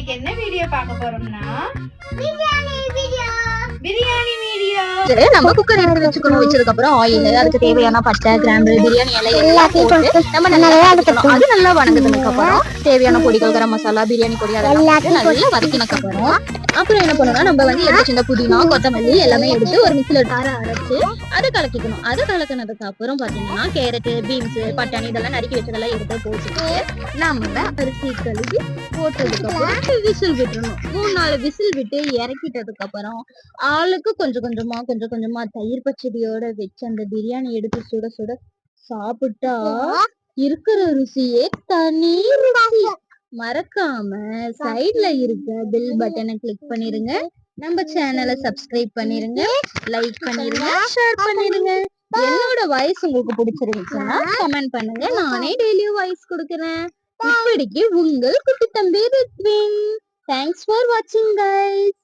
இன்னைக்கு என்ன வீடியோ பார்க்க போறோம்னா பிரியாணி வீடியோ. நம்ம குக்கர் எடுத்து வச்சுக்கணும். வச்சதுக்கு அப்புறம் ஆயில், அதுக்கு தேவையான பட்டை, கிராம்பு, பிரியாணி இலை எல்லாத்தையும் போட்டு நம்ம நல்லா வதக்கணும். அது நல்லா வதங்கினதுக்கு அப்புறம் தேவையான பொடிகள், கரம் மசாலா, பிரியாணி பொடி அதெல்லாம் நல்லா வதக்கினதுக்கு அப்புறம் என்ன பண்ணணும்னா நம்ம வந்து எடுத்து இந்த புதினா, கொத்தமல்லி எல்லாமே எடுத்து ஒரு மிக்ஸில அரைச்சு அதை கலக்கிக்கணும். அதை கலக்கினதுக்கு அப்புறம் பாத்தீங்கன்னா கேரட், பீன்ஸ், பட்டாணி இதெல்லாம் நறுக்கி வச்சதெல்லாம் எடுத்து போட்டுட்டு நம்ம அரிசி கழுவி போட்டதுக்கு அப்புறம் விசில் விட்டுறணும். 3-4 விசில் விட்டு இறக்கிட்டதுக்கு அப்புறம் ஆளுக்கு கொஞ்சம் கொஞ்சமா தயிர் பச்சடியோட வச்சு அந்த பிரியாணி எடுத்து சுட சுட சாப்பிட்டா இருக்கிற ருசியே தனி ருசி. மறக்காம சைட்ல இருக்க பெல் பட்டனை கிளிக் பண்ணிருங்க. நம்ம சேனலை சப்ஸ்கிரைப் பண்ணிருங்க, லைக் பண்ணிருங்க, ஷேர் பண்ணிருங்க. என்னோட வாய்ஸ் உங்களுக்கு பிடிச்சிருந்துச்சுன்னா கமெண்ட் பண்ணுங்க. நானே டெய்லியும் வாய்ஸ் கொடுக்குறேன். இப்படிக்கு உங்கள் குட்டி தம்பி ரித்வின். தேங்க்ஸ் ஃபார் வாட்சிங் கைஸ்.